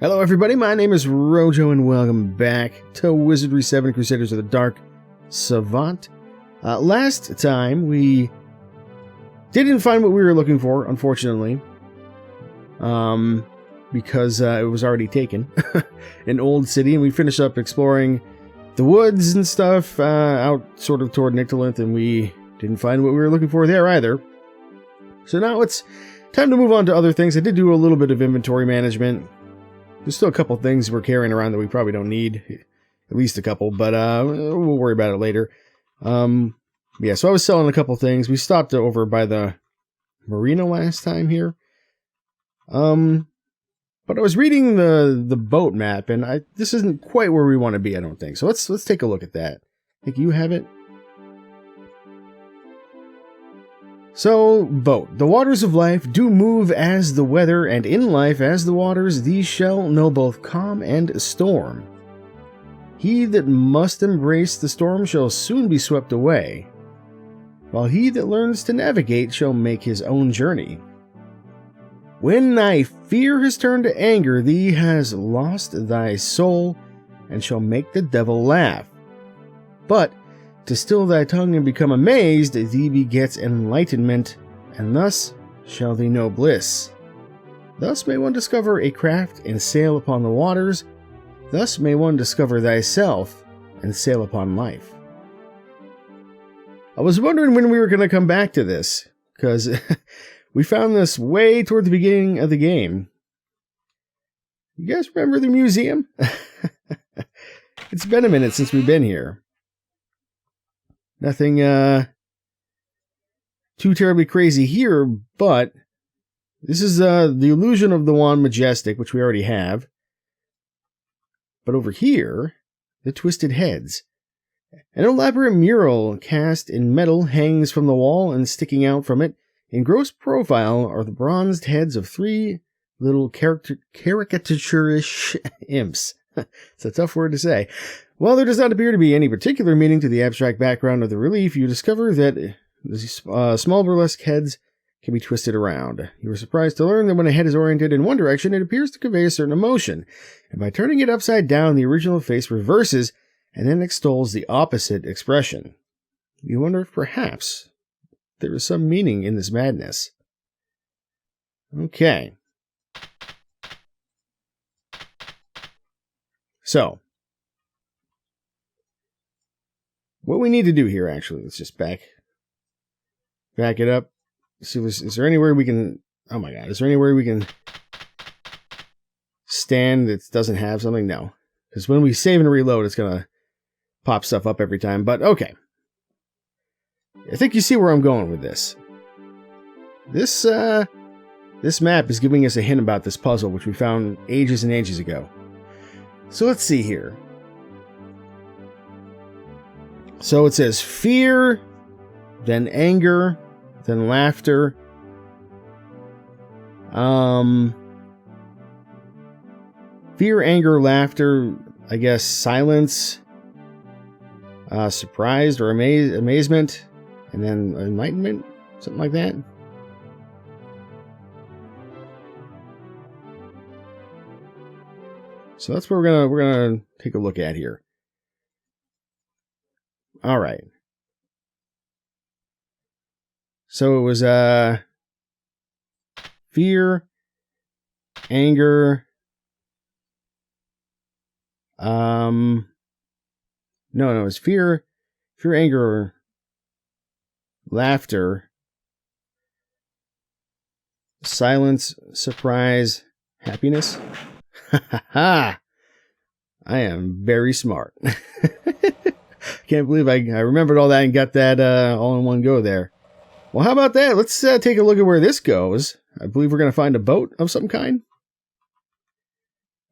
Hello everybody, my name is Rojo and welcome back to Wizardry VII Crusaders of the Dark Savant. Last time we didn't find what we were looking for, unfortunately. Because it was already taken. An old city, and we finished up exploring the woods and stuff out sort of toward Nyctalinth, and we didn't find what we were looking for there either. So now it's time to move on to other things. I did do a little bit of inventory management. There's still a couple things we're carrying around that we probably don't need. At least a couple, but we'll worry about it later. Yeah, so I was selling a couple things. We stopped over by the marina last time here. But I was reading the boat map, and this isn't quite where we want to be, I don't think. So let's take a look at that. I think you have it. So, boat. The waters of life do move as the weather, and in life as the waters, these shall know both calm and storm. He that must embrace the storm shall soon be swept away, while he that learns to navigate shall make his own journey. When thy fear has turned to anger, thee has lost thy soul, and shall make the devil laugh. But to still thy tongue and become amazed, thee begets enlightenment, and thus shall thee know bliss. Thus may one discover a craft and sail upon the waters. Thus may one discover thyself and sail upon life. I was wondering when we were going to come back to this, because we found this way toward the beginning of the game. You guys remember the museum? It's been a minute since we've been here. Nothing too terribly crazy here, but this is the Illusion of the Wand Majestic, which we already have. But over here, the Twisted Heads. An elaborate mural cast in metal hangs from the wall, and sticking out from it in gross profile are the bronzed heads of three little caricaturish imps. It's a tough word to say. While there does not appear to be any particular meaning to the abstract background of the relief, you discover that these small burlesque heads can be twisted around. You are surprised to learn that when a head is oriented in one direction, it appears to convey a certain emotion, and by turning it upside down, the original face reverses and then extols the opposite expression. You wonder if perhaps there is some meaning in this madness. Okay. So, what we need to do here, actually, let's just back it up. See, is there anywhere we can, oh my god, is there anywhere we can stand that doesn't have something? No. Because when we save and reload, it's going to pop stuff up every time, but okay. I think you see where I'm going with this. This map is giving us a hint about this puzzle, which we found ages and ages ago. So let's see here. So it says fear, then anger, then laughter. Fear, anger, laughter, I guess silence, surprised or amazement, and then enlightenment, something like that. So that's what we're gonna take a look at here. All right. So it was fear, anger, no, it was fear, anger, laughter, silence, surprise, happiness. Ha ha ha! I am very smart. Can't believe I remembered all that and got that all in one go there. Well, how about that? Let's take a look at where this goes. I believe we're going to find a boat of some kind.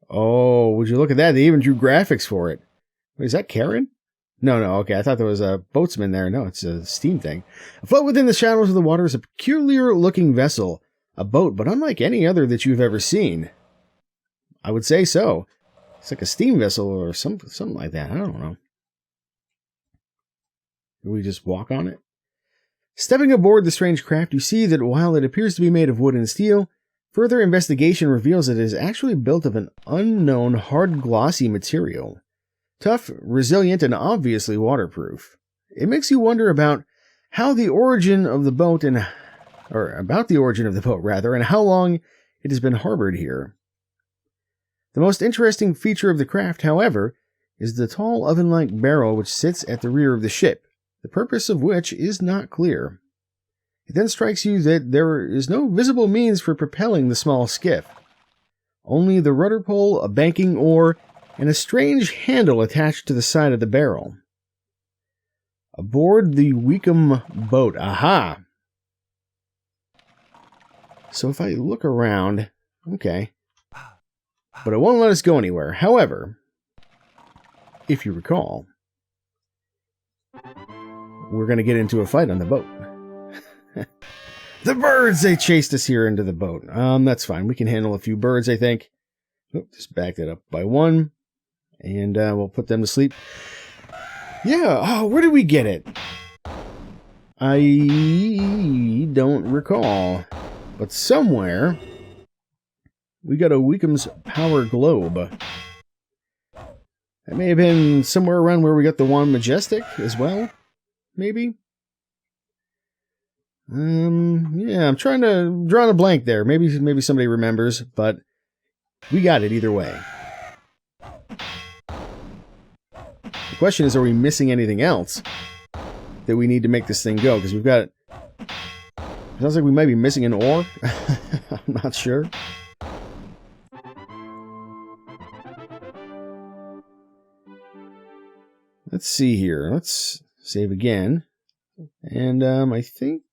Oh, would you look at that? They even drew graphics for it. Wait, is that Karen? No, okay. I thought there was a boatsman there. No, it's a steam thing. Afloat within the shadows of the water is a peculiar-looking vessel. A boat, but unlike any other that you've ever seen. I would say so. It's like a steam vessel or something like that. I don't know. Do we just walk on it? Stepping aboard the strange craft, you see that while it appears to be made of wood and steel, Further investigation reveals it is actually built of an unknown hard glossy material. Tough, resilient, and obviously waterproof. It makes you wonder about the origin of the boat and how long it has been harbored here. The most interesting feature of the craft, however, is the tall oven-like barrel which sits at the rear of the ship, the purpose of which is not clear. It then strikes you that there is no visible means for propelling the small skiff. Only the rudder pole, a banking oar, and a strange handle attached to the side of the barrel. Aboard the Wickham boat. Aha! So if I look around, okay. But it won't let us go anywhere. However, if you recall, we're going to get into a fight on the boat. The birds! They chased us here into the boat. That's fine. We can handle a few birds, I think. Just back that up by one. And we'll put them to sleep. Yeah, oh, where did we get it? I don't recall. But somewhere, we got a Wickham's Power Globe. That may have been somewhere around where we got the Wand Majestic as well. Maybe? Yeah, I'm trying to draw a blank there. Maybe somebody remembers, but we got it either way. The question is, are we missing anything else that we need to make this thing go? Because we've got... It sounds like we might be missing an oar. I'm not sure. Let's see here. Let's save again. And I think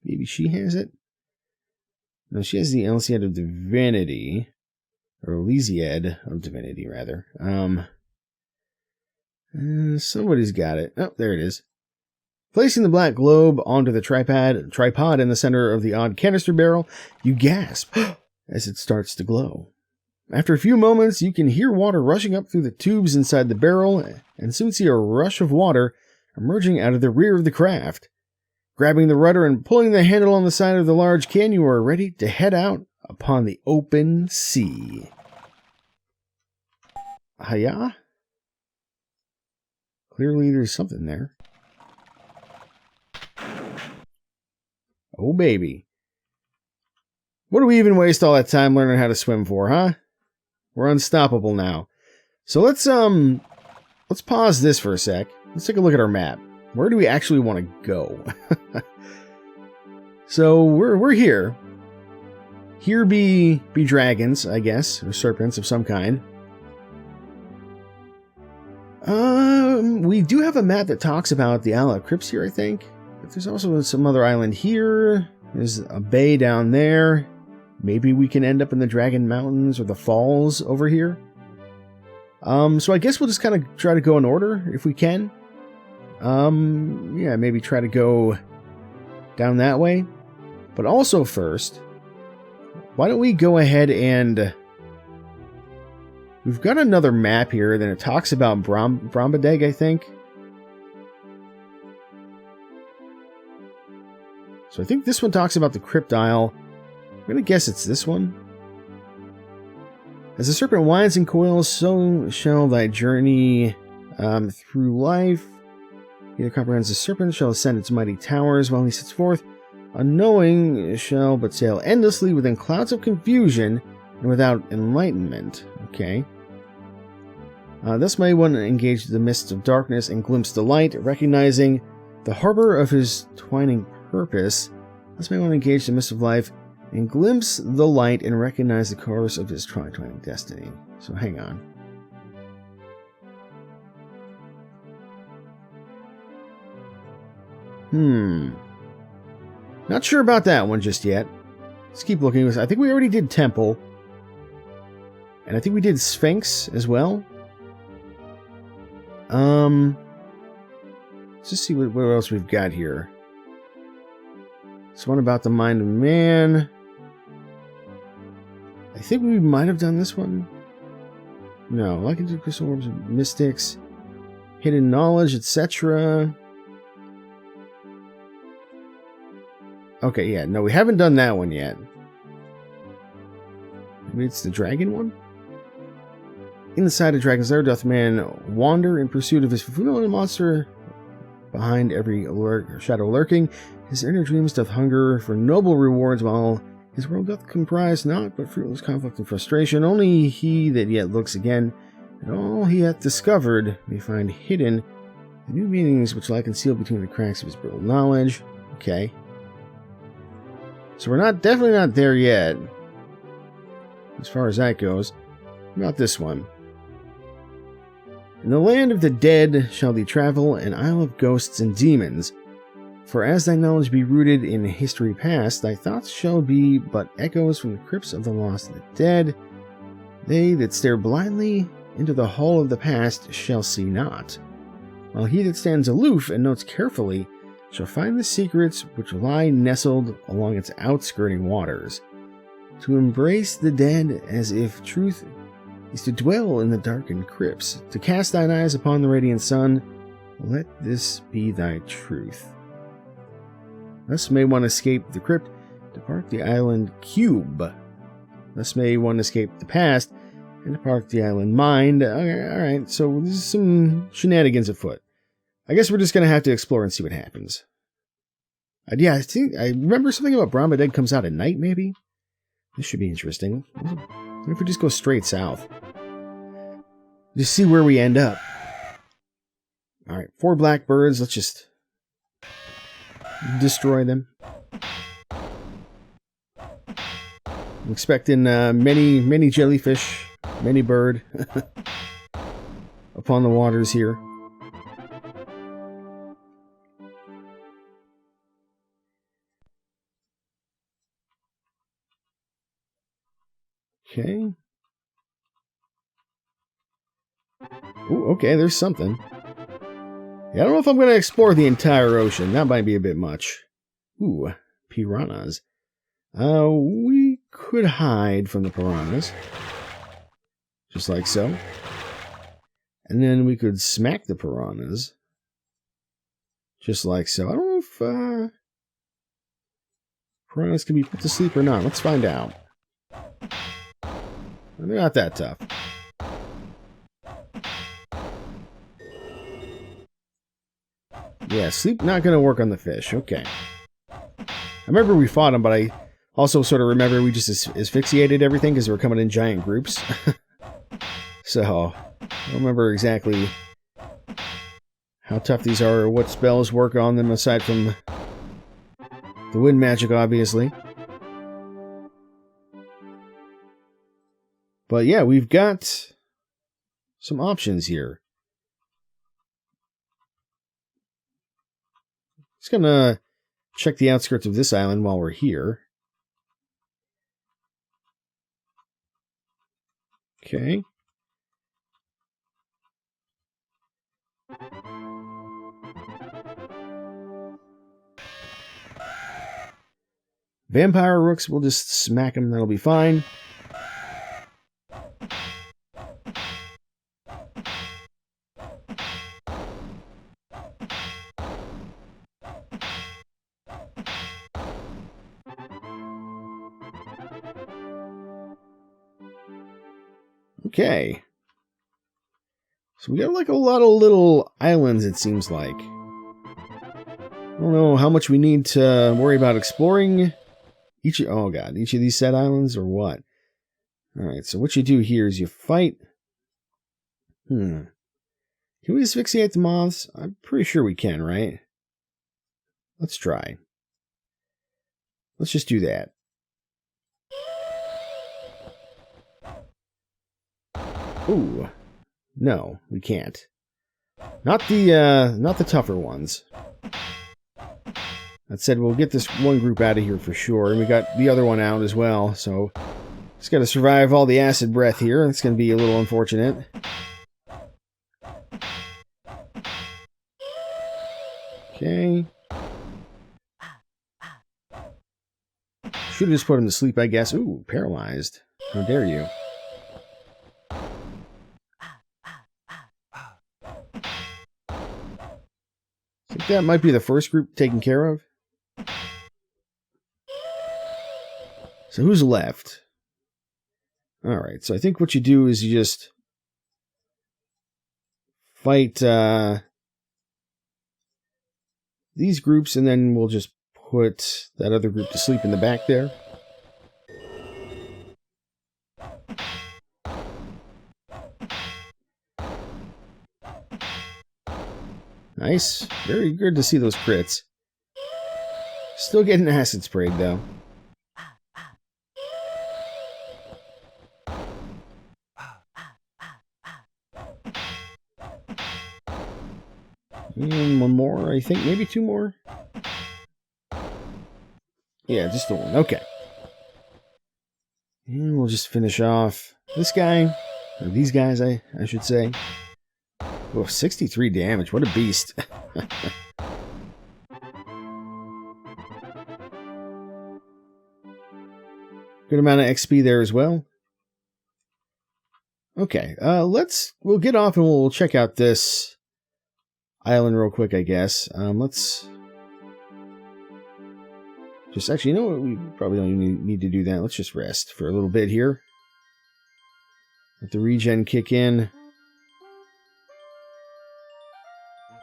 maybe she has it. No, she has the Elysiad of Divinity. Or Elysiad of Divinity, rather. Somebody's got it. Oh, there it is. Placing the black globe onto the tripod in the center of the odd canister barrel, you gasp as it starts to glow. After a few moments, you can hear water rushing up through the tubes inside the barrel, and soon see a rush of water emerging out of the rear of the craft. Grabbing the rudder and pulling the handle on the side of the large can, you are ready to head out upon the open sea. Hiya? Clearly there's something there. Oh, baby. What do we even waste all that time learning how to swim for, huh? We're unstoppable now. So let's pause this for a sec. Let's take a look at our map. Where do we actually want to go? So we're here. Here be dragons, I guess, or serpents of some kind. We do have a map that talks about the Isle of Crypts here, I think. But there's also some other island here. There's a bay down there. Maybe we can end up in the Dragon Mountains or the Falls over here. So I guess we'll just kind of try to go in order if we can. Yeah, maybe try to go down that way. But also first, why don't we go ahead and... We've got another map here that it talks about Brombadeg, I think. So I think this one talks about the Crypt Isle. I'm going to guess it's this one. As the serpent winds and coils, so shall thy journey through life. He that comprehends the serpent shall ascend its mighty towers while he sits forth. Unknowing shall but sail endlessly within clouds of confusion and without enlightenment. Okay. Thus may one engage the mists of darkness and glimpse the light, recognizing the harbor of his twining purpose. Thus may one engage the mists of life and glimpse the light and recognize the course of his twining destiny. So hang on. Not sure about that one just yet. Let's keep looking. I think we already did Temple. And I think we did Sphinx as well. Let's just see what else we've got here. This one about the mind of man. I think we might have done this one. No, like into crystal orbs of mystics, hidden knowledge, etc. Okay, yeah, no, we haven't done that one yet. Maybe it's the dragon one? Inside a dragon's lair doth man wander in pursuit of his familiar monster. Behind every shadow lurking, his inner dreams doth hunger for noble rewards, while his world doth comprise naught but fruitless conflict and frustration. Only he that yet looks again, and all he hath discovered, may find hidden the new meanings which lie concealed between the cracks of his brittle knowledge. Okay. So we're definitely not there yet, as far as that goes. What about this one? In the land of the dead shall thee travel, an isle of ghosts and demons. For as thy knowledge be rooted in history past, thy thoughts shall be but echoes from the crypts of the lost and the dead. They that stare blindly into the hall of the past shall see not, while he that stands aloof and notes carefully shall find the secrets which lie nestled along its outskirting waters. To embrace the dead as if truth is to dwell in the darkened crypts, to cast thine eyes upon the radiant sun, let this be thy truth. Thus may one escape the crypt, depart the island cube. Thus may one escape the past, and depart the island mind. Alright, so there's some shenanigans afoot. I guess we're just going to have to explore and see what happens. Yeah, I remember something about Brahma Dead comes out at night, maybe? This should be interesting. What if we just go straight south? Just see where we end up. Alright, 4 blackbirds. Let's just destroy them. I'm expecting many jellyfish, many bird upon the waters here. Okay. Ooh, okay, there's something. Yeah, I don't know if I'm going to explore the entire ocean. That might be a bit much. Ooh, piranhas. We could hide from the piranhas. Just like so. And then we could smack the piranhas. Just like so. I don't know if piranhas can be put to sleep or not. Let's find out. They're not that tough. Yeah, sleep not going to work on the fish. Okay. I remember we fought them, but I also sort of remember we just asphyxiated everything because they were coming in giant groups. So, I don't remember exactly how tough these are or what spells work on them aside from the wind magic, obviously. But yeah, we've got some options here. Just gonna check the outskirts of this island while we're here. Okay. Vampire rooks, we'll just smack them, that'll be fine. Okay. So we got like a lot of little islands, it seems like. I don't know how much we need to worry about exploring each of these set islands or what. Alright, so what you do here is you fight. Can we asphyxiate the moths? I'm pretty sure we can, right? Let's try. Let's just do that. Ooh. No, we can't. Not the tougher ones. That said, we'll get this one group out of here for sure, and we got the other one out as well, so just gotta survive all the acid breath here. It's gonna be a little unfortunate. Okay. Should have just put him to sleep, I guess. Ooh, paralyzed. How dare you? I think that might be the first group taken care of. So who's left? Alright, so I think what you do is you just fight these groups, and then we'll just put that other group to sleep in the back there. Nice. Very good to see those crits. Still getting acid sprayed, though. And one more, I think. Maybe two more? Yeah, just the one. Okay. And we'll just finish off this guy. Or these guys, I should say. Oh, 63 damage. What a beast. Good amount of XP there as well. Okay, we'll get off and we'll check out this island real quick, I guess. Let's just, actually, you know what? We probably don't even need to do that. Let's just rest for a little bit here. Let the regen kick in.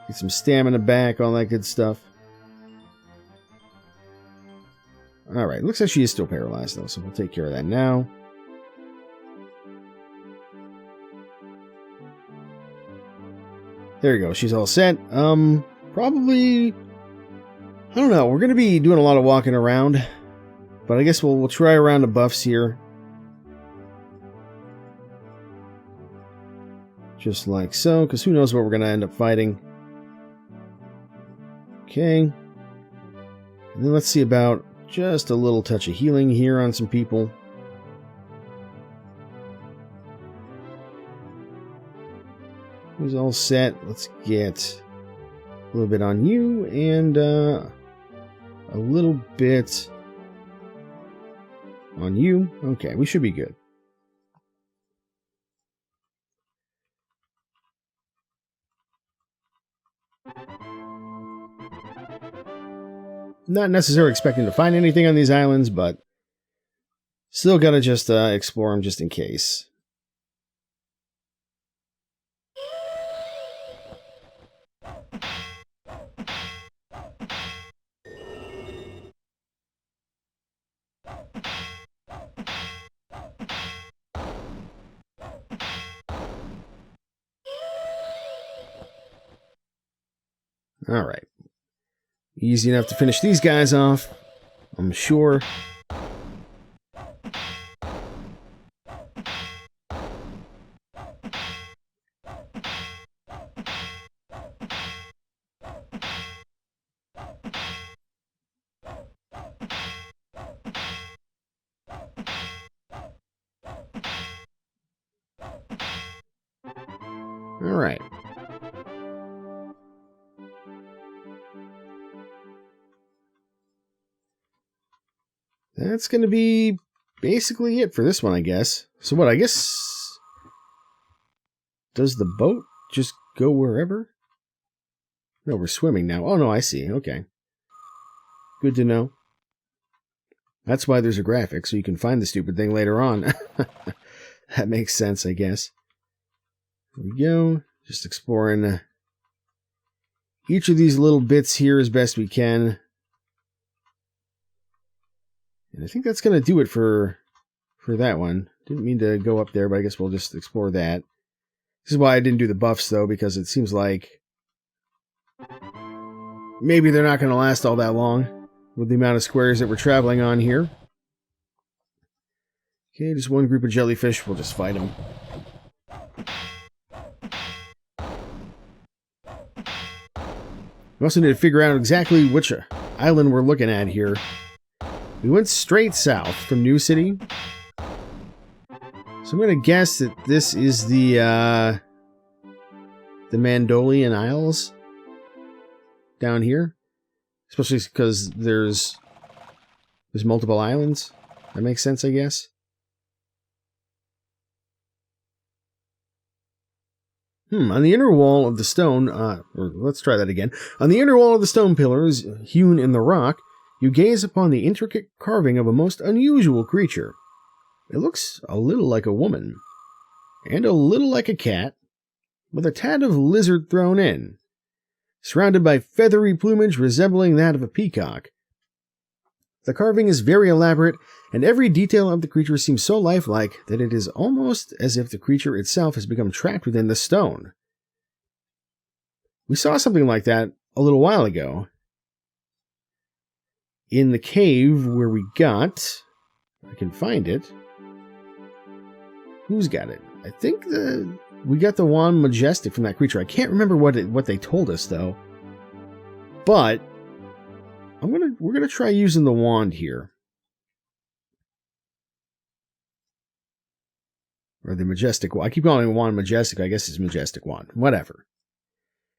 Get some stamina back, all that good stuff. Alright, looks like she is still paralyzed, though, so we'll take care of that now. There you go, she's all set. Probably, I don't know, we're going to be doing a lot of walking around, but I guess we'll try around the buffs here. Just like so, because who knows what we're going to end up fighting. Okay. And then let's see about just a little touch of healing here on some people. Who's all set? Let's get a little bit on you and a little bit on you. Okay, we should be good. Not necessarily expecting to find anything on these islands, but still gotta just explore them just in case. Alright. Easy enough to finish these guys off, I'm sure. Alright. That's going to be basically it for this one, I guess. So what, I guess... Does the boat just go wherever? No, we're swimming now. Oh, no, I see. Okay. Good to know. That's why there's a graphic, so you can find the stupid thing later on. That makes sense, I guess. Here we go. Just exploring each of these little bits here as best we can. And I think that's going to do it for that one. Didn't mean to go up there, but I guess we'll just explore that. This is why I didn't do the buffs, though, because it seems like maybe they're not going to last all that long with the amount of squares that we're traveling on here. Okay, just one group of jellyfish. We'll just fight them. We also need to figure out exactly which island we're looking at here. We went straight south from New City. So I'm going to guess that this is the Mandolian Isles down here. Especially because there's multiple islands. That makes sense, I guess. On the inner wall of the stone, or let's try that again. On the inner wall of the stone pillars, hewn in the rock, you gaze upon the intricate carving of a most unusual creature. It looks a little like a woman, and a little like a cat, with a tad of lizard thrown in, surrounded by feathery plumage resembling that of a peacock. The carving is very elaborate, and every detail of the creature seems so lifelike that it is almost as if the creature itself has become trapped within the stone. We saw something like that a little while ago. In the cave where we got... I can find it. Who's got it? I think we got the wand majestic from that creature. I can't remember what they told us, though. But... we're gonna try using the wand here. Or the majestic wand. I keep calling it wand majestic. I guess it's majestic wand. Whatever.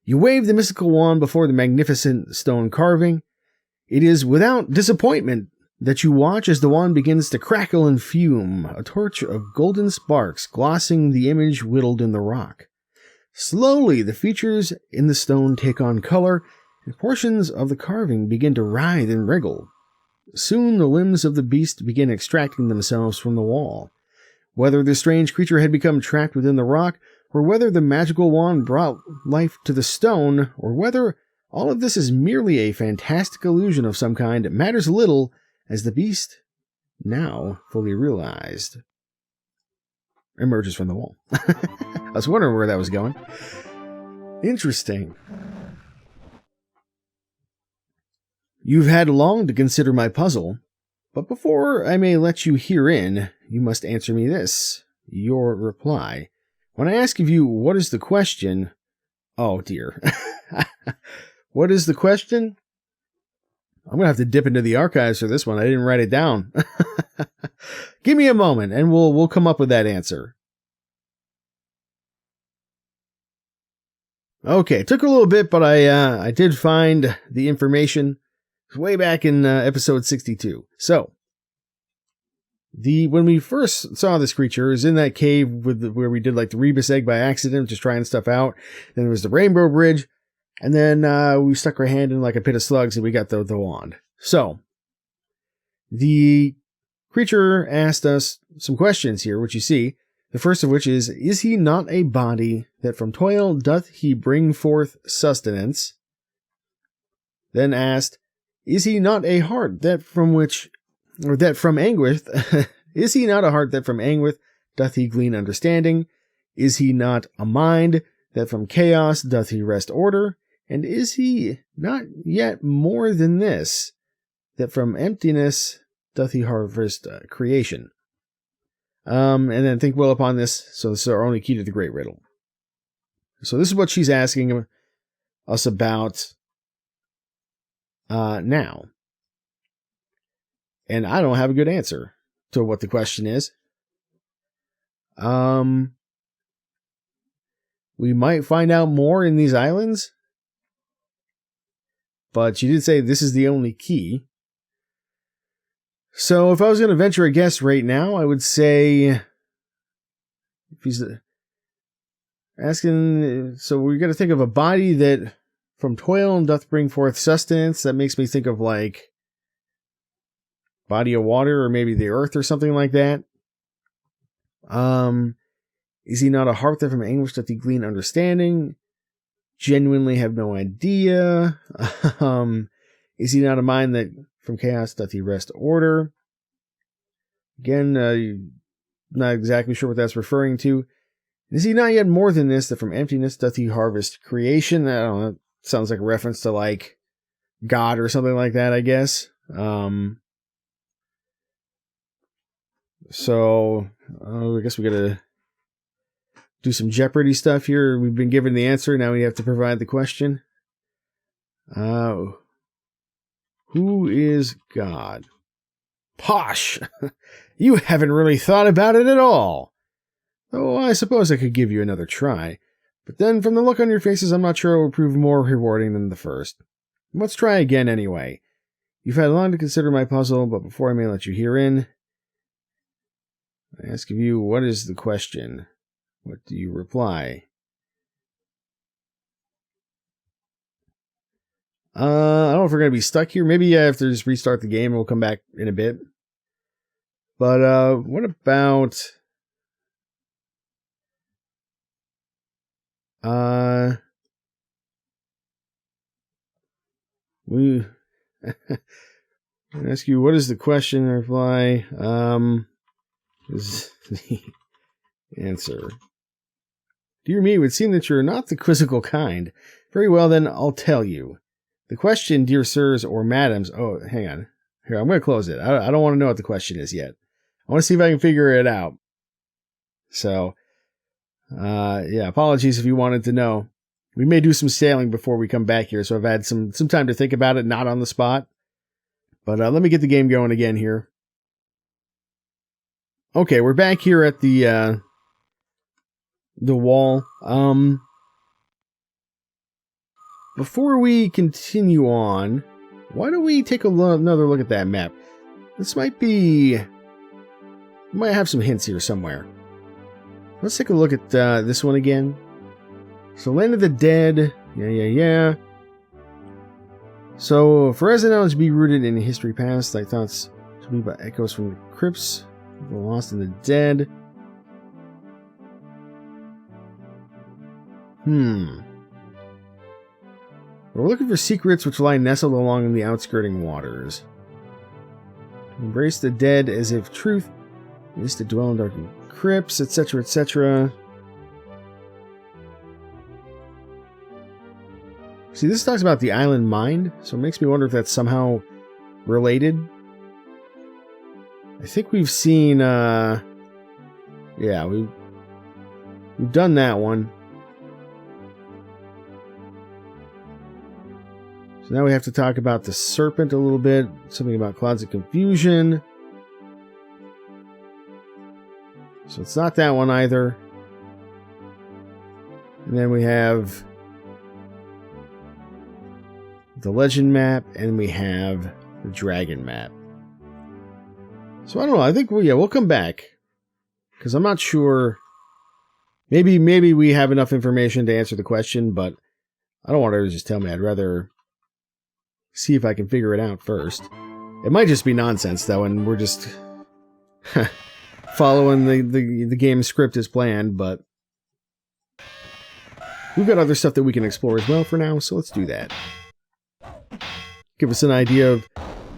You wave the mystical wand before the magnificent stone carving. It is without disappointment that you watch as the wand begins to crackle and fume, a torch of golden sparks glossing the image whittled in the rock. Slowly, the features in the stone take on color, and portions of the carving begin to writhe and wriggle. Soon the limbs of the beast begin extracting themselves from the wall. Whether the strange creature had become trapped within the rock, or whether the magical wand brought life to the stone, or whether all of this is merely a fantastic illusion of some kind, matters little, as the beast, now fully realized, emerges from the wall. I was wondering where that was going. Interesting. You've had long to consider my puzzle, but before I may let you herein, you must answer me this, your reply. When I ask of you, what is the question? Oh dear. What is the question? I'm going to have to dip into the archives for this one. I didn't write it down. Give me a moment and we'll come up with that answer. Okay, it took a little bit, but I did find the information way back in episode 62. So, when we first saw this creature, it was in that cave where we did like the Rebus egg by accident, just trying stuff out. Then there was the Rainbow Bridge, and then we stuck our hand in like a pit of slugs and we got the wand. So, the creature asked us some questions here, which you see. The first of which is he not a body that from toil doth he bring forth sustenance? Then asked, is he not a heart that from anguish, is he not a heart that from anguish doth he glean understanding? Is he not a mind that from chaos doth he wrest order? And is he not yet more than this, that from emptiness doth he harvest creation? And then think well upon this, so this is our only key to the great riddle. So this is what she's asking us about now. And I don't have a good answer to what the question is. We might find out more in these islands. But she did say this is the only key. So if I was going to venture a guess right now, I would say, if he's asking, so we're going to think of a body that from toil doth bring forth sustenance. That makes me think of like body of water or maybe the earth or something like that. Is he not a heart that from anguish doth he glean understanding? Genuinely have no idea. Is he not a mind that from chaos doth he wrest order? Again, not exactly sure what that's referring to. Is he not yet more than this, that from emptiness doth he harvest creation? I don't know. Sounds like a reference to like God or something like that, I guess. So I guess we gotta do some Jeopardy stuff here. We've been given the answer. Now we have to provide the question. Who is God? Posh! You haven't really thought about it at all. Though I suppose I could give you another try. But then from the look on your faces, I'm not sure it will prove more rewarding than the first. Let's try again anyway. You've had long to consider my puzzle, but before I may let you herein, I ask of you, what is the question? What do you reply? I don't know if we're going to be stuck here. Maybe I have to just restart the game and we'll come back in a bit. But what about we ask you, what is the question? Reply is the answer. Dear me, it would seem that you're not the quizzical kind. Very well, then, I'll tell you. The question, dear sirs or madams... Oh, hang on. Here, I'm going to close it. I don't want to know what the question is yet. I want to see if I can figure it out. So, yeah, apologies if you wanted to know. We may do some sailing before we come back here, so I've had some time to think about it, not on the spot. But let me get the game going again here. Okay, we're back here at the wall. Before we continue on, why don't we take another look at that map? This might be... might have some hints here somewhere. Let's take a look at this one again. So, Land of the Dead. Yeah. So, for as knowledge be rooted in history past, thy thoughts to be but echoes from the crypts, the lost and the dead. We're looking for secrets which lie nestled along in the outskirting waters. Embrace the dead as if truth is to dwell in darkened crypts, etc., etc. See, this talks about the island mind, so it makes me wonder if that's somehow related. I think we've seen, yeah, we've done that one. So now we have to talk about the serpent a little bit, something about clouds of confusion. So it's not that one either. And then we have the legend map, and we have the dragon map. So I don't know, I think we'll come back. Because I'm not sure. Maybe we have enough information to answer the question, but I don't want her to just tell me. I'd rather see if I can figure it out first. It might just be nonsense, though, and we're just following the game script as planned, but we've got other stuff that we can explore as well for now, so let's do that. Give us an idea of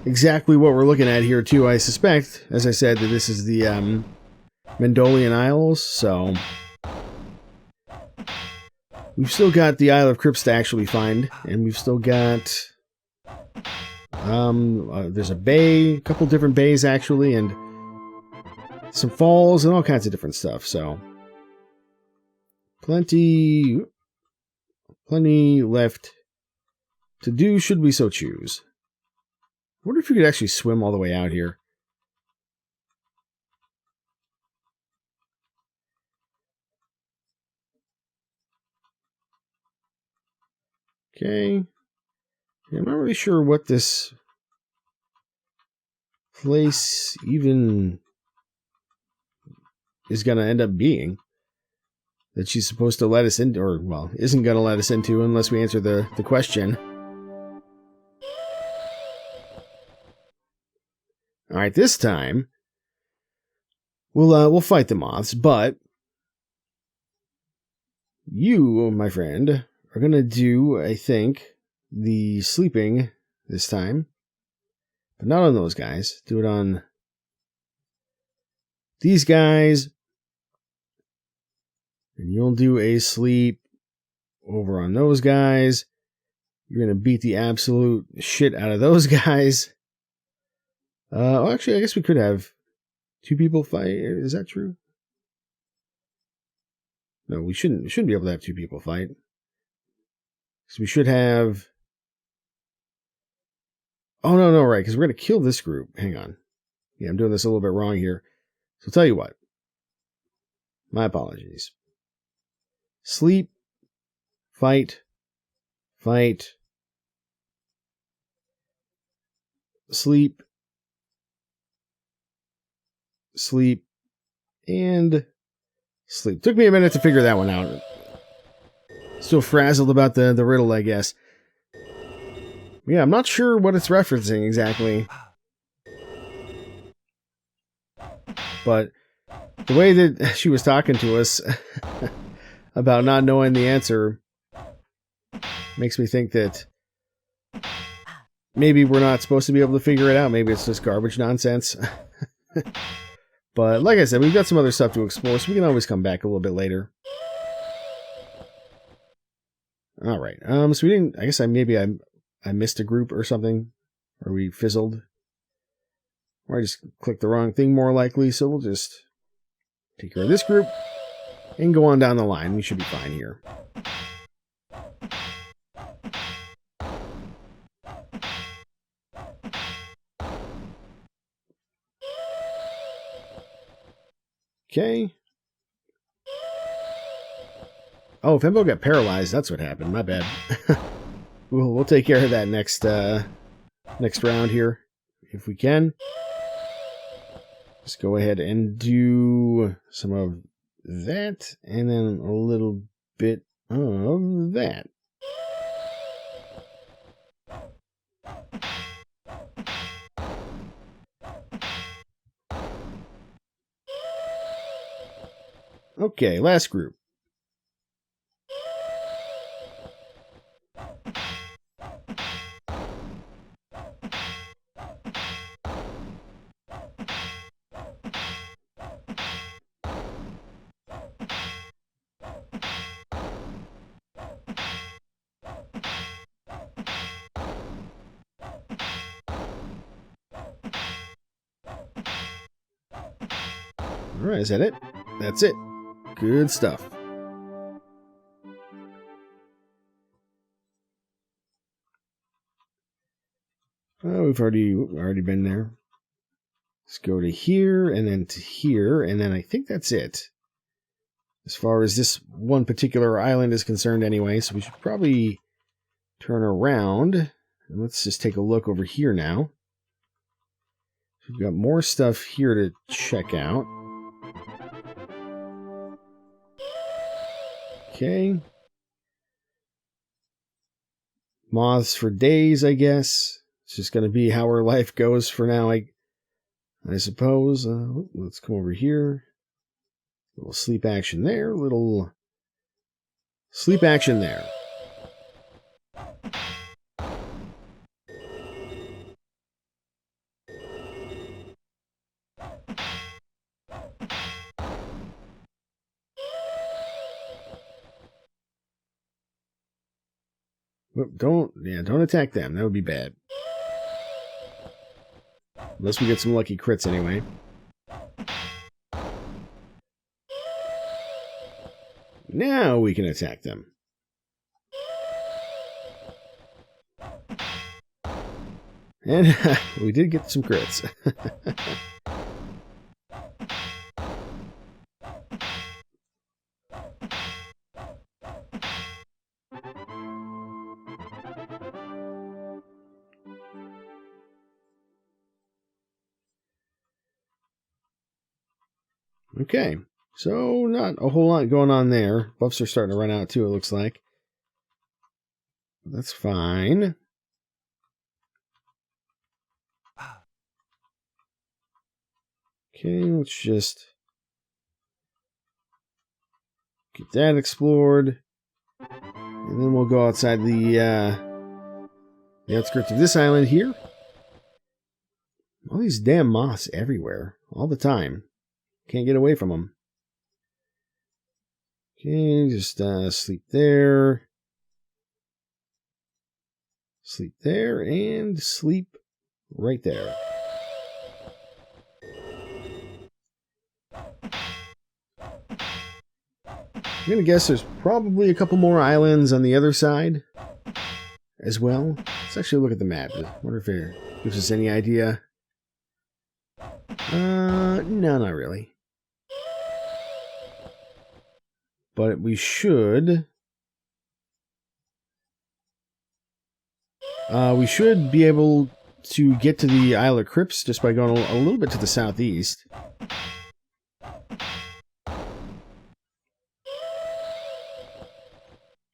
exactly what we're looking at here, too. I suspect, as I said, that this is the Mendolian Isles, so we've still got the Isle of Crypts to actually find, and we've still got there's a bay, a couple different bays actually, and some falls and all kinds of different stuff, so plenty left to do should we so choose. I wonder if you could actually swim all the way out here. Okay. I'm not really sure what this place even is going to end up being. That she's supposed to let us into, or, well, isn't going to let us into unless we answer the question. Alright, this time we'll fight the moths, but you, my friend, are going to do, I think, the sleeping this time. But not on those guys. Do it on these guys. And you'll do a sleep over on those guys. You're going to beat the absolute shit out of those guys. Actually, I guess we could have two people fight. Is that true? No, we shouldn't be able to have two people fight. So we should have... Oh, no, right, because we're going to kill this group. Hang on. Yeah, I'm doing this a little bit wrong here. So I'll tell you what. My apologies. Sleep. Fight. Fight. Sleep. Sleep. And sleep. Took me a minute to figure that one out. Still frazzled about the riddle, I guess. Yeah, I'm not sure what it's referencing exactly. But the way that she was talking to us about not knowing the answer makes me think that maybe we're not supposed to be able to figure it out. Maybe it's just garbage nonsense. But like I said, we've got some other stuff to explore, so we can always come back a little bit later. All right. So we didn't. I guess I missed a group or something, or we fizzled, or I just clicked the wrong thing more likely. So we'll just take care of this group and go on down the line. We should be fine here. Okay. Oh, Fembo got paralyzed. That's what happened. My bad. We'll take care of that next round here, if we can. Let's go ahead and do some of that, and then a little bit of that. Okay, last group. Alright, is that it? That's it. Good stuff. Oh, we've already been there. Let's go to here, and then to here, and then I think that's it. As far as this one particular island is concerned anyway, so we should probably turn around. And let's just take a look over here now. We've got more stuff here to check out. Okay. Moths for days, I guess. It's just going to be how our life goes for now, I suppose. Let's come over here. Little sleep action there. Little sleep action there. Don't attack them. That would be bad. Unless we get some lucky crits anyway. Now we can attack them. And we did get some crits. Okay, so not a whole lot going on there. Buffs are starting to run out too, it looks like. That's fine. Okay, let's just get that explored. And then we'll go outside the outskirts of this island here. All these damn moths everywhere, all the time. Can't get away from them. Okay, just sleep there. Sleep there, and sleep right there. I'm going to guess there's probably a couple more islands on the other side as well. Let's actually look at the map. I wonder if it gives us any idea. No, not really. But we should be able to get to the Isle of Crypts just by going a little bit to the southeast.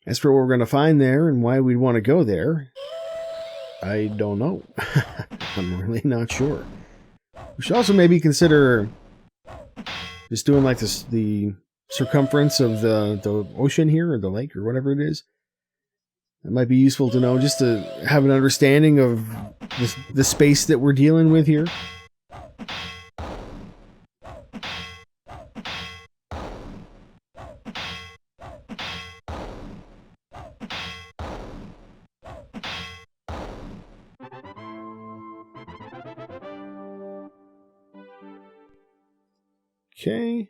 As for what we're going to find there and why we'd want to go there, I don't know. I'm really not sure. We should also maybe consider Just doing like this, the circumference of the ocean here, or the lake, or whatever it is. It might be useful to know, just to have an understanding of the space that we're dealing with here. Okay.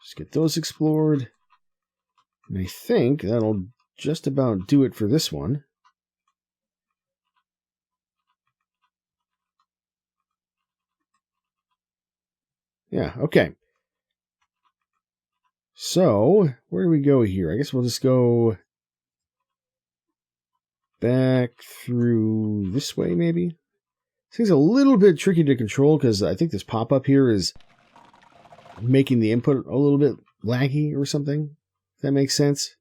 Just get those explored. And I think that'll just about do it for this one. Yeah, okay. So, where do we go here? I guess we'll just go back through this way, maybe? This thing's a little bit tricky to control, because I think this pop-up here is making the input a little bit laggy or something. If that makes sense.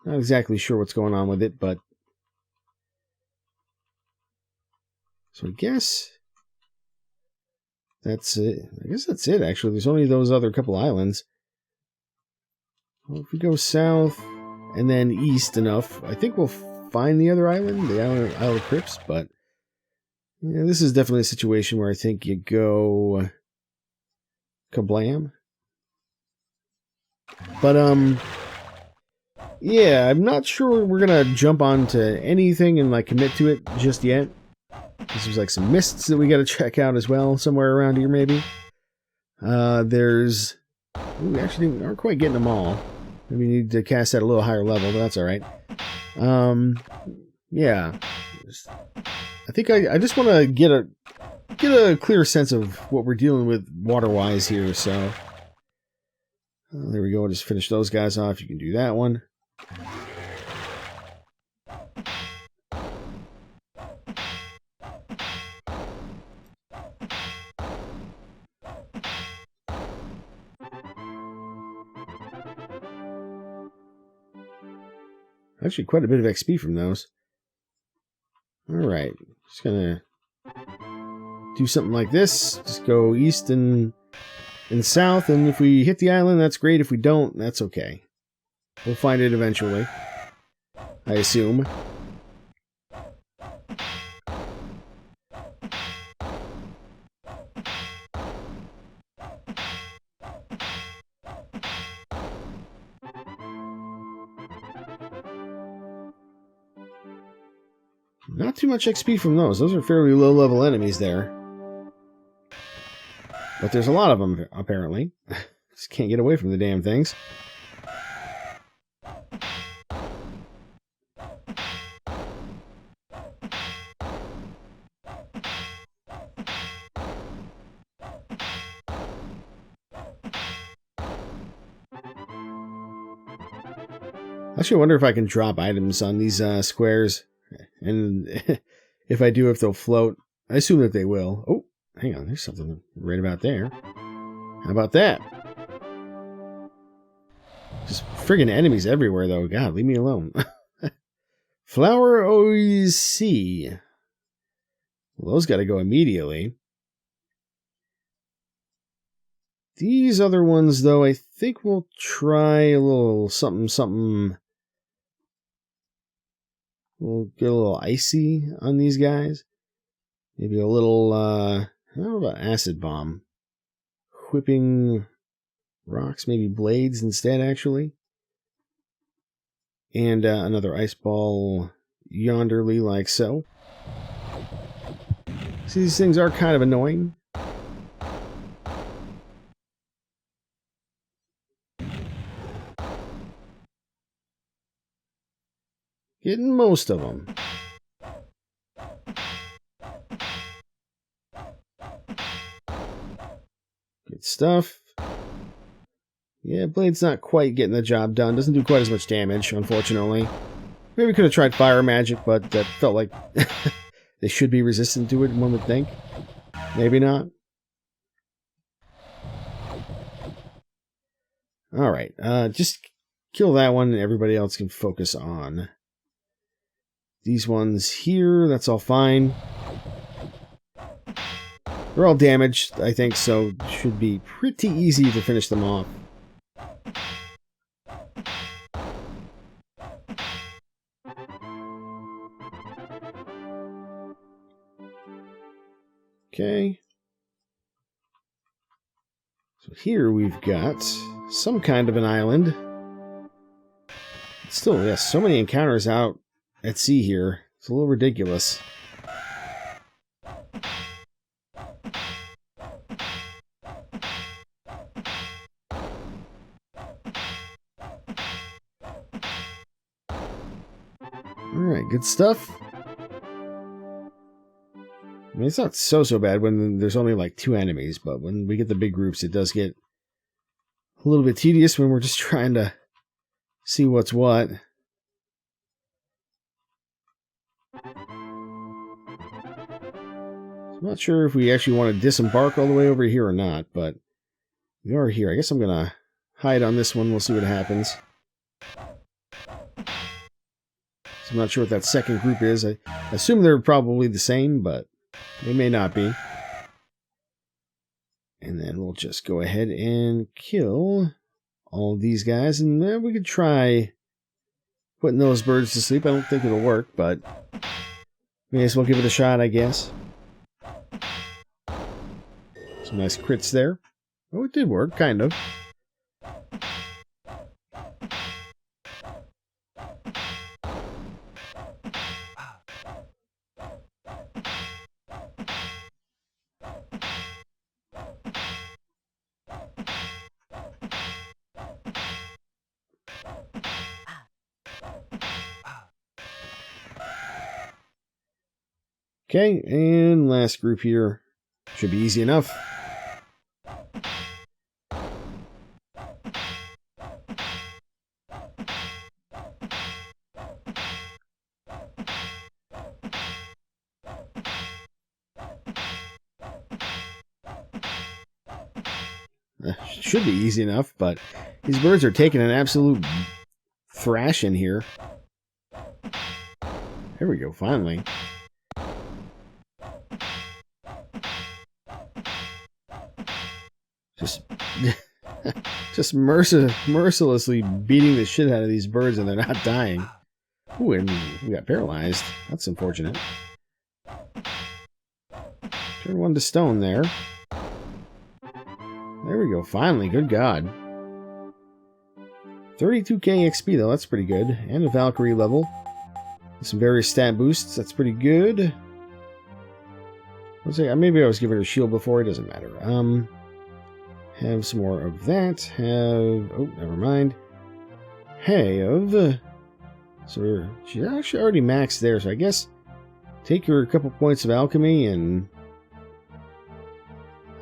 Not exactly sure what's going on with it, but... So I guess... that's it. I guess that's it, actually. There's only those other couple islands. Well, if we go south and then east enough, I think we'll find the other island, the Isle of Crypts, but yeah, this is definitely a situation where I think you go kablam. But, yeah, I'm not sure we're gonna jump onto anything and, like, commit to it just yet. Because there's, like, some mists that we gotta check out as well, somewhere around here, maybe. There's... Ooh, we actually aren't quite getting them all. Maybe we need to cast at a little higher level, but that's alright. Yeah. I think I just want to get a clear sense of what we're dealing with water-wise here, so... there we go, I'll just finish those guys off. You can do that one. Actually, quite a bit of XP from those. Alright, just gonna do something like this. Just go east and south, and if we hit the island, that's great. If we don't, that's okay. We'll find it eventually, I assume. Not too much XP from those. Those are fairly low-level enemies there. But there's a lot of them, apparently. Just can't get away from the damn things. Actually, I wonder if I can drop items on these squares. And if I do, if they'll float. I assume that they will. Oh, hang on. There's something right about there. How about that? Just friggin' enemies everywhere, though. God, leave me alone. Flower OEC. Well, those got to go immediately. These other ones, though, I think we'll try a little something. We'll get a little icy on these guys. Maybe a little, how about acid bomb? Whipping rocks, maybe blades instead, actually. And another ice ball yonderly, like so. See, these things are kind of annoying. Getting most of them. Good stuff. Yeah, Blade's not quite getting the job done. Doesn't do quite as much damage, unfortunately. Maybe we could have tried fire magic, but that felt like they should be resistant to it, one would think. Maybe not. Alright, just kill that one and everybody else can focus on these ones here. That's all fine. They're all damaged, I think, so should be pretty easy to finish them off. Okay. So here we've got some kind of an island. Still, yes, so many encounters out at sea here. It's a little ridiculous. Alright, good stuff. I mean, it's not so bad when there's only like 2 enemies, but when we get the big groups, it does get a little bit tedious when we're just trying to see what's what. I'm not sure if we actually want to disembark all the way over here or not, but we are here. I guess I'm going to hide on this one. We'll see what happens. So I'm not sure what that second group is. I assume they're probably the same, but they may not be. And then we'll just go ahead and kill all of these guys, and we could try putting those birds to sleep. I don't think it'll work, but may as well give it a shot, I guess. Some nice crits there. Oh, it did work, kind of. Okay, and last group here. Should be easy enough. Should be easy enough, but these birds are taking an absolute thrashing here. There we go, finally. Just mercilessly beating the shit out of these birds, and they're not dying. Ooh, and we got paralyzed. That's unfortunate. Turn one to stone there. There we go, finally, good God. 32k XP though, that's pretty good. And a Valkyrie level. Some various stat boosts, that's pretty good. Let's see, maybe I was giving her a shield before, it doesn't matter. Have some more of that. Oh, never mind. So she's actually already maxed there, so I guess take her a couple points of alchemy and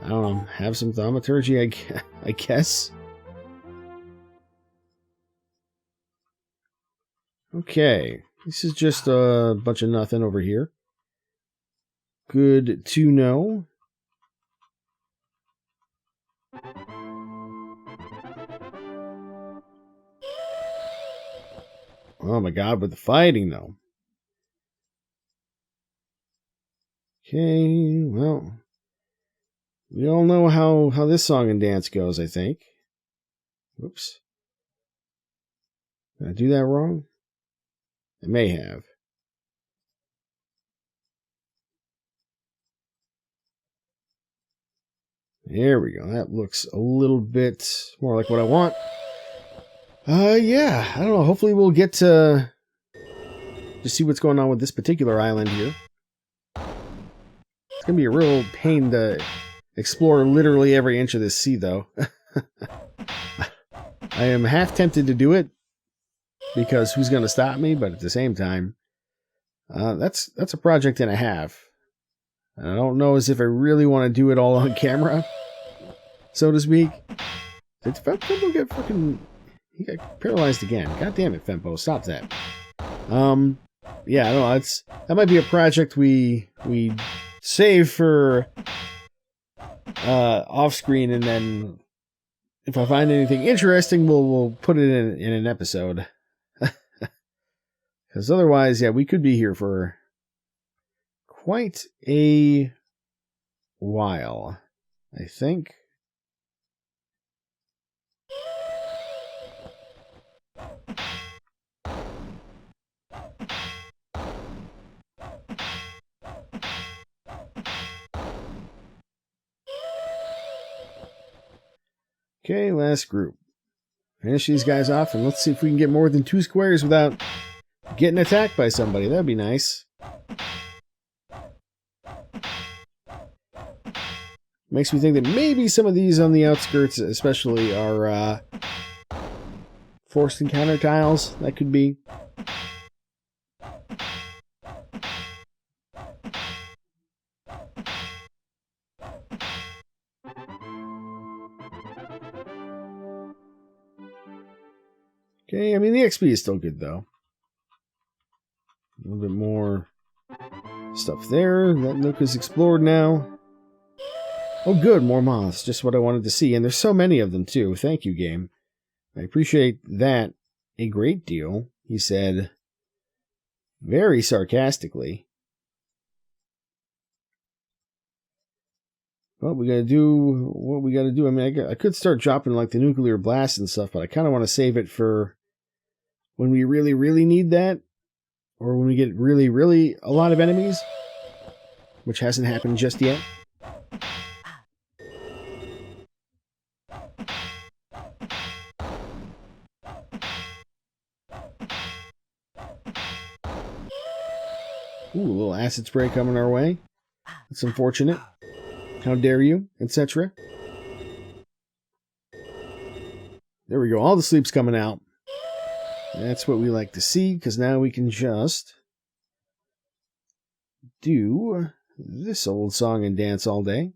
I don't know, have some thaumaturgy, I guess. Okay, this is just a bunch of nothing over here. Good to know. Oh my God, with the fighting though. Okay, well, we all know how this song and dance goes, I think. Whoops. Did I do that wrong? I may have. There we go. That looks a little bit more like what I want. Yeah, I don't know. Hopefully we'll get to just see what's going on with this particular island here. It's going to be a real pain to explore literally every inch of this sea, though. I am half tempted to do it, because who's going to stop me? But at the same time, that's a project and a half. I don't know as if I really want to do it all on camera, so to speak. Did Fempo get fucking... He got paralyzed again. God damn it, Fempo. Stop that. Yeah, I don't know. That might be a project we save for off screen, and then if I find anything interesting, we'll put it in an episode. Because otherwise, yeah, we could be here for quite a while, I think. Okay, last group. Finish these guys off, and let's see if we can get more than 2 squares without getting attacked by somebody. That'd be nice. Makes me think that maybe some of these on the outskirts especially are forced encounter tiles. That could be. Okay, I mean, the XP is still good, though. A little bit more stuff there. That nook is explored now. Oh, good, more moths. Just what I wanted to see. And there's so many of them, too. Thank you, game. I appreciate that a great deal, he said, very sarcastically. Well, we gotta do what we gotta do. I mean, I could start dropping, like, the nuclear blast and stuff, but I kind of want to save it for when we really, really need that. Or when we get really, really a lot of enemies. Which hasn't happened just yet. Ooh, a little acid spray coming our way. That's unfortunate. How dare you, etc. There we go. All the sleep's coming out. That's what we like to see, because now we can just do this old song and dance all day.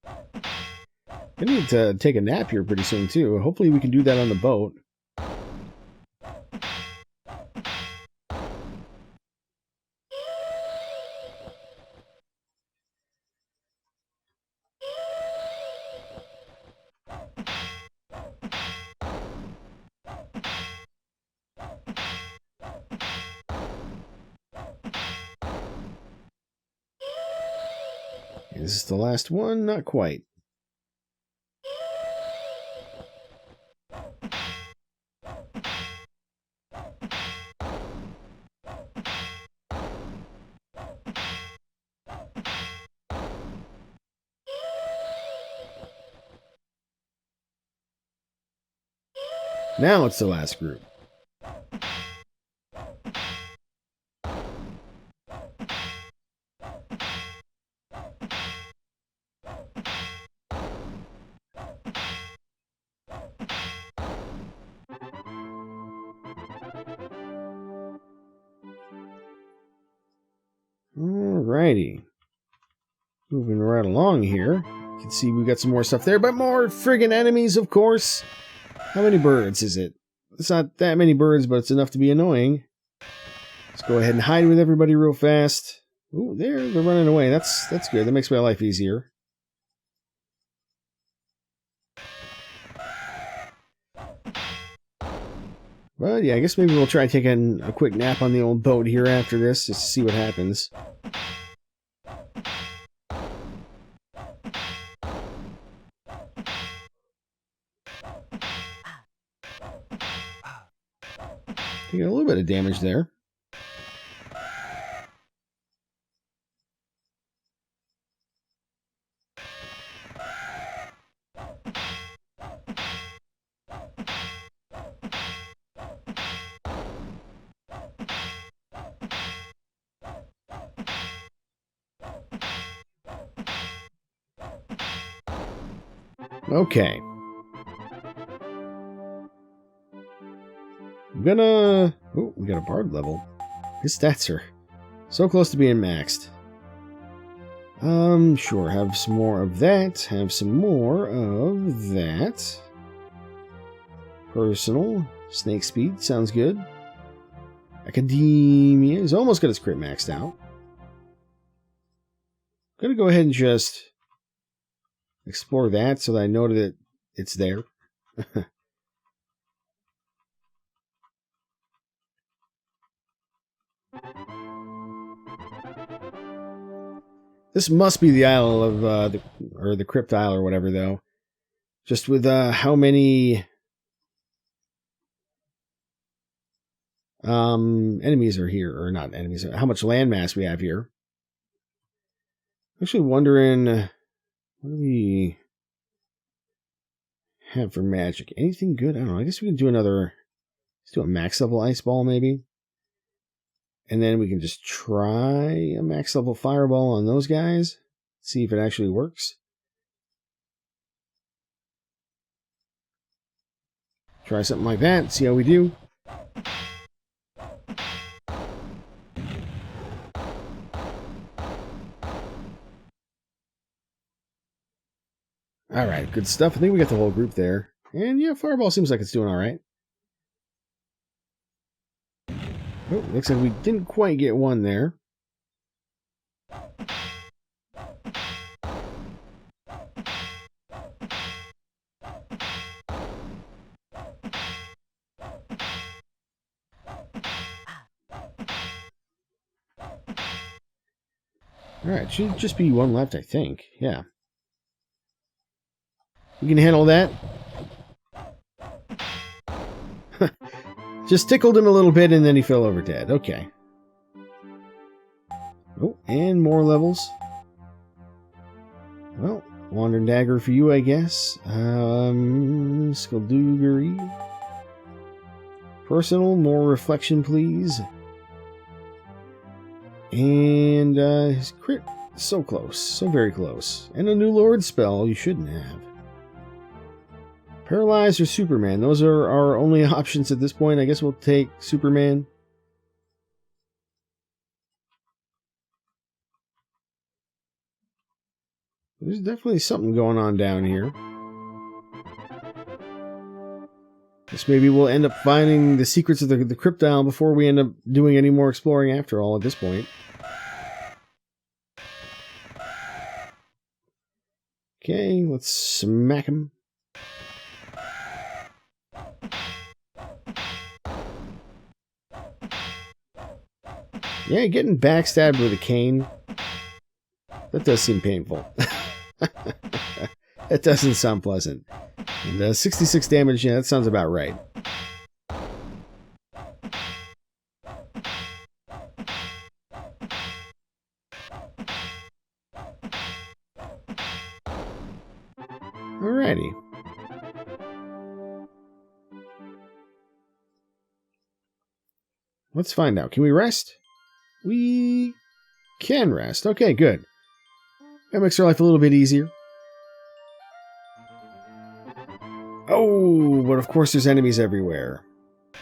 I need to take a nap here pretty soon, too. Hopefully we can do that on the boat. Is this the last one? Not quite. Now it's the last group. Alrighty. Moving right along here. You can see we've got some more stuff there, but more friggin' enemies, of course. How many birds is it? It's not that many birds, but it's enough to be annoying. Let's go ahead and hide with everybody real fast. Ooh, they're running away. That's good. That makes my life easier. Well, yeah, I guess maybe we'll try taking a quick nap on the old boat here after this, just to see what happens. Taking a little bit of damage there. Okay. I'm gonna... Oh, we got a bard level. His stats are so close to being maxed. Sure, have some more of that. Have some more of that. Personal. Snake speed, sounds good. Academia is almost got its crit maxed out. I'm gonna go ahead and just explore that so that I know that it's there. This must be the Isle of, the Crypt Isle or whatever, though. Just with, how many, enemies are here, or not enemies, how much landmass we have here. Actually wondering, what do we have for magic? Anything good? I don't know. I guess we can do another, let's do a max level ice ball, maybe. And then we can just try a max level fireball on those guys. See if it actually works. Try something like that. See how we do. Alright, good stuff. I think we got the whole group there. And yeah, fireball seems like it's doing alright. Oh, looks like we didn't quite get one there. Alright, should just be one left, I think. Yeah. You can handle that? Just tickled him a little bit and then he fell over dead. Okay. Oh, and more levels. Well, Wandering Dagger for you, I guess. Skullduggery. Personal, more reflection, please. And, his crit. So close. So very close. And a new Lord spell you shouldn't have. Paralyzed or Superman. Those are our only options at this point. I guess we'll take Superman. There's definitely something going on down here. Guess maybe we'll end up finding the secrets of the Crypt Isle before we end up doing any more exploring after all at this point. Okay, let's smack him. Yeah, getting backstabbed with a cane. That does seem painful. That doesn't sound pleasant. And 66 damage, yeah, that sounds about right. Alrighty. Let's find out. Can we rest? We can rest. Okay, good. That makes our life a little bit easier. Oh, but of course there's enemies everywhere.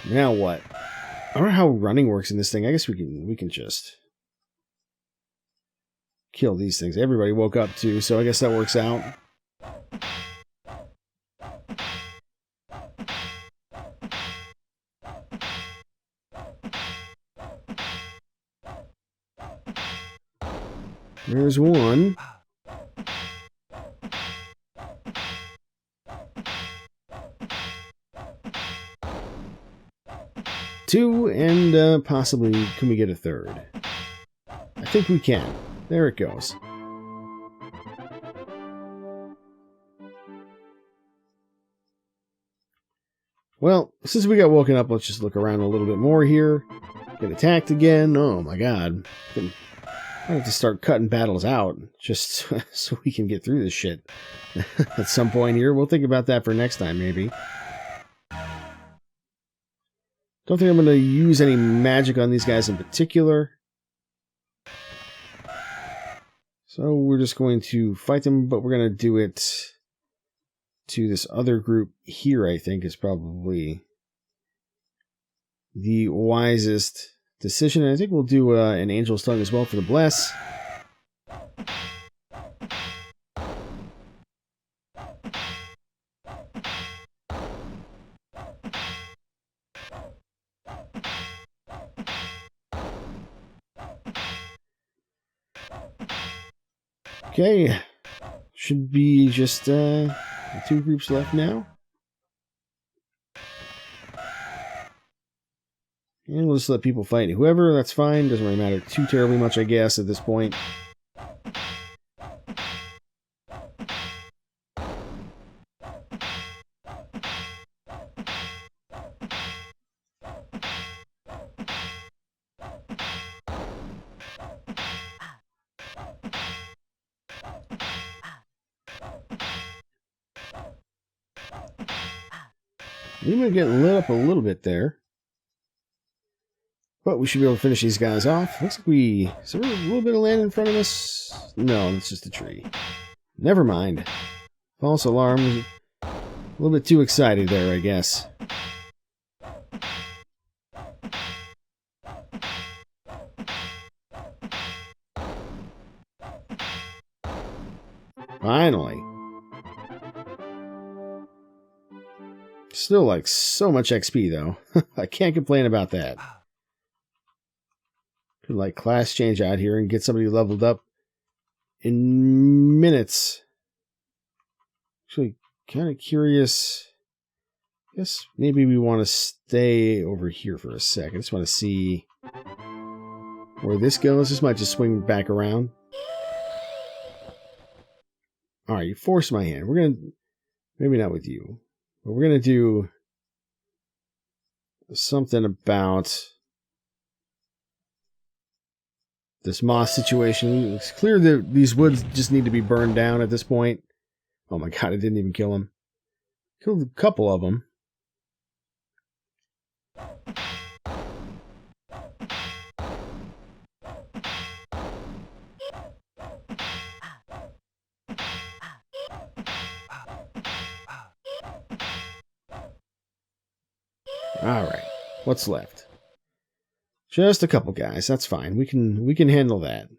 Now what? I don't know how running works in this thing. I guess we can just kill these things. Everybody woke up too, so I guess that works out. There's one. Two, and possibly, can we get a third? I think we can. There it goes. Well, since we got woken up, let's just look around a little bit more here. Get attacked again. Oh my god. I have to start cutting battles out just so we can get through this shit at some point here. We'll think about that for next time, maybe. Don't think I'm going to use any magic on these guys in particular. So we're just going to fight them, but we're going to do it to this other group here, I think, is probably the wisest decision. And I think we'll do an Angel's Tongue as well for the Bless. Okay, should be just the two groups left now. And we'll just let people fight whoever, that's fine. Doesn't really matter too terribly much, I guess, at this point. We've been getting lit up a little bit there. But we should be able to finish these guys off. Looks like is there a little bit of land in front of us? No, it's just a tree. Never mind. False alarm. A little bit too excited there, I guess. Finally. Still like so much XP though. I can't complain about that. Could like class change out here and get somebody leveled up in minutes. Actually, kind of curious. I guess maybe we want to stay over here for a sec. I just want to see where this goes. This might just swing back around. Alright, you forced my hand. We're going to... Maybe not with you. But we're going to do something about this moss situation. It's clear that these woods just need to be burned down at this point. Oh my god, I didn't even kill him. Killed a couple of them. Alright, what's left? Just a couple guys, that's fine. We can handle that.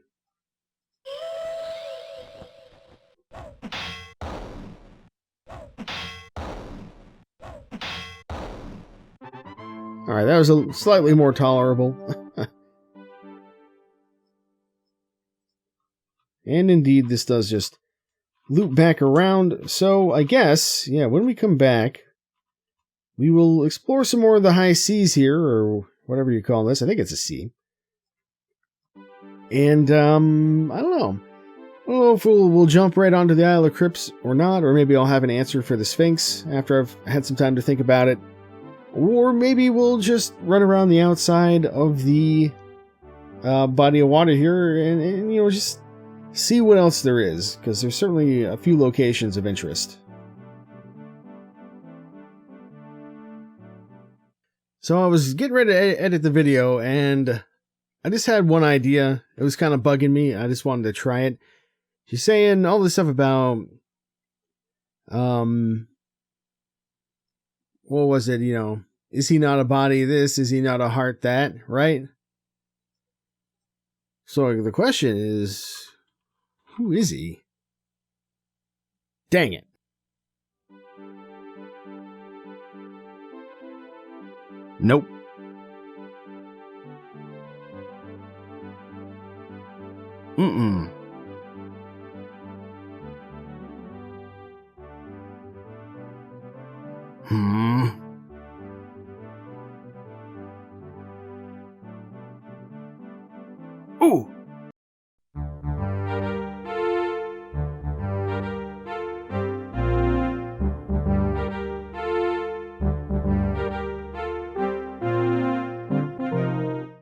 Alright, that was a slightly more tolerable. And indeed, this does just loop back around. So, I guess, yeah, when we come back, we will explore some more of the high seas here, or whatever you call this. I think it's a sea. And, I don't know. I don't know if we'll jump right onto the Isle of Crypts or not, or maybe I'll have an answer for the Sphinx after I've had some time to think about it. Or maybe we'll just run around the outside of the body of water here and, you know, just see what else there is, because there's certainly a few locations of interest. So I was getting ready to edit the video, and I just had one idea. It was kind of bugging me. I just wanted to try it. She's saying all this stuff about, what was it, you know, is he not a body this, is he not a heart that, right? So the question is, who is he? Dang it. Nope. Mm-mm. Ooh.